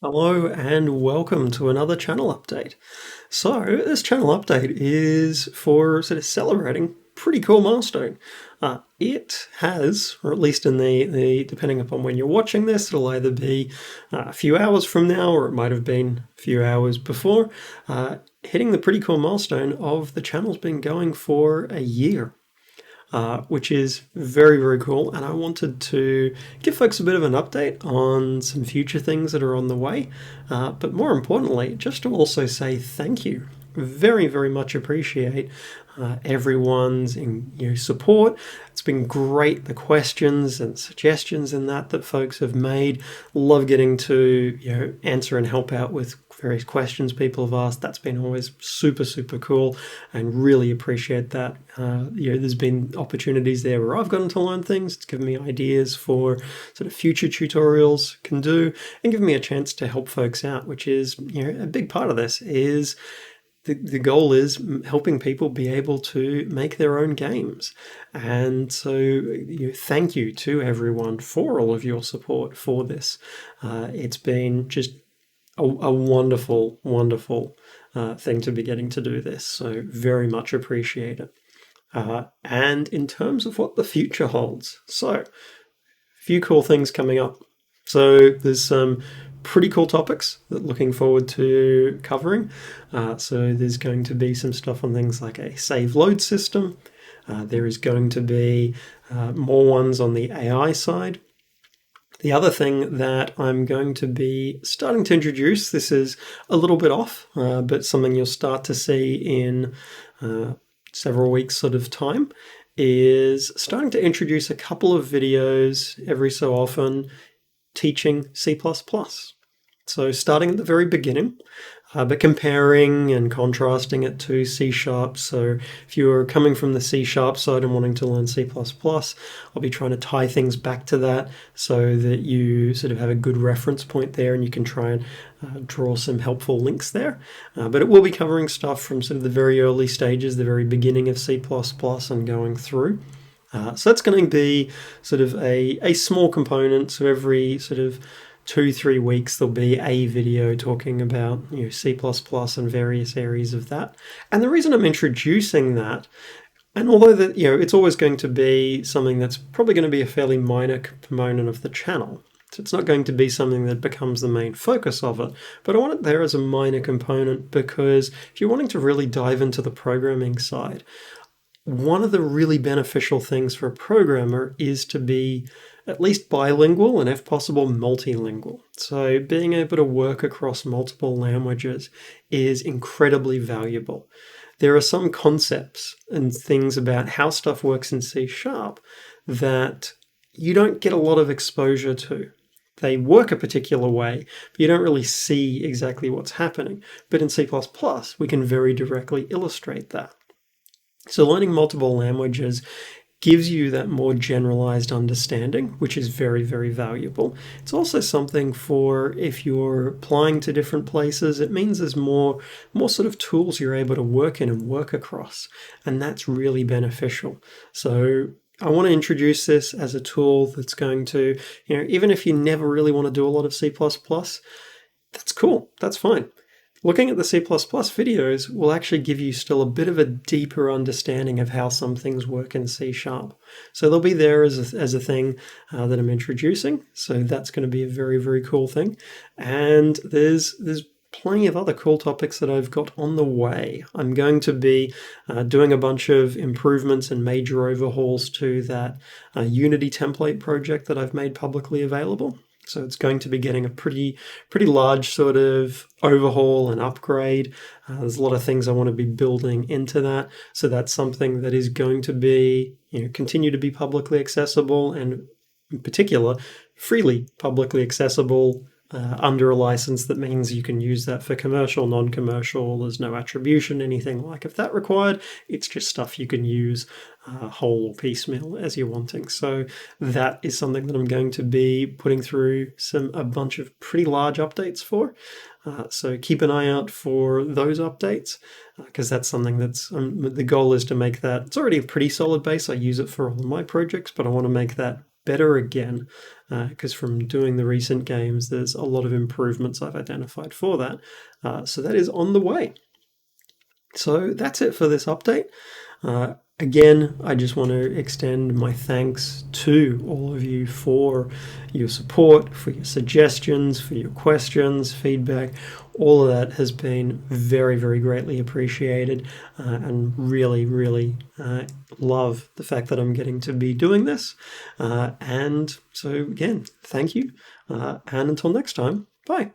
Hello and welcome to another channel update. So this channel update is for sort of celebrating pretty cool milestone. It has, or at least in the depending upon when you're watching this, it'll either be a few hours from now or it might have been a few hours before, hitting the pretty cool milestone of the channel's been going for a year. Which is very, very cool. And I wanted to give folks a bit of an update on some future things that are on the way. But more importantly, just to also say thank you. Very, very much appreciate everyone's support. It's been great, the questions and suggestions in that folks have made. Love getting to answer and help out with various questions people have asked. That's been always super, super cool and really appreciate that. There's been opportunities there where I've gotten to learn things. It's given me ideas for sort of future tutorials can do and given me a chance to help folks out, which is a big part of this is the goal is helping people be able to make their own games. And so thank you to everyone for all of your support for this. It's been just a wonderful, wonderful thing to be getting to do this. So very much appreciate it. And in terms of what the future holds, so a few cool things coming up. So there's some pretty cool topics that looking forward to covering. So there's going to be some stuff on things like a save load system. There is going to be more ones on the AI side. The other thing that I'm going to be starting to introduce, this is a little bit off, but something you'll start to see in several weeks sort of time, is starting to introduce a couple of videos every so often teaching C++. So starting at the very beginning, but comparing and contrasting it to C#. So if you're coming from the C# side and wanting to learn C++, I'll be trying to tie things back to that so that you sort of have a good reference point there and you can try and draw some helpful links there. But it will be covering stuff from sort of the very early stages, the very beginning of C++ and going through. So that's going to be sort of a small component. So every sort of 2-3 weeks there'll be a video talking about C++ and various areas of that. And the reason I'm introducing that, and although that it's always going to be something that's probably going to be a fairly minor component of the channel, so it's not going to be something that becomes the main focus of it, but I want it there as a minor component because if you're wanting to really dive into the programming side, one of the really beneficial things for a programmer is to be at least bilingual and, if possible, multilingual. So being able to work across multiple languages is incredibly valuable. There are some concepts and things about how stuff works in C# that you don't get a lot of exposure to. They work a particular way, but you don't really see exactly what's happening. But in C++, we can very directly illustrate that. So learning multiple languages gives you that more generalized understanding, which is very, very valuable. It's also something for if you're applying to different places, it means there's more sort of tools you're able to work in and work across, and that's really beneficial. So I want to introduce this as a tool that's going to, even if you never really want to do a lot of C++, that's cool, that's fine. Looking at the C++ videos will actually give you still a bit of a deeper understanding of how some things work in C#. So they'll be there as a thing that I'm introducing. So that's going to be a very, very cool thing. And there's plenty of other cool topics that I've got on the way. I'm going to be doing a bunch of improvements and major overhauls to that Unity template project that I've made publicly available. So it's going to be getting a pretty large sort of overhaul and upgrade. There's a lot of things I want to be building into that. So that's something that is going to be, continue to be publicly accessible and in particular, freely publicly accessible under a license that means you can use that for commercial, non-commercial. There's no attribution, anything like if that required. It's just stuff you can use whole or piecemeal as you're wanting. So that is something that I'm going to be putting through a bunch of pretty large updates for. So keep an eye out for those updates because that's something that's the goal is to make that. It's already a pretty solid base. I use it for all of my projects, but I want to make that better again, because from doing the recent games, there's a lot of improvements I've identified for that. So that is on the way. So that's it for this update. Again, I just want to extend my thanks to all of you for your support, for your suggestions, for your questions, feedback. All of that has been very, very greatly appreciated, and really, really love the fact that I'm getting to be doing this. And so again, thank you. And until next time, bye.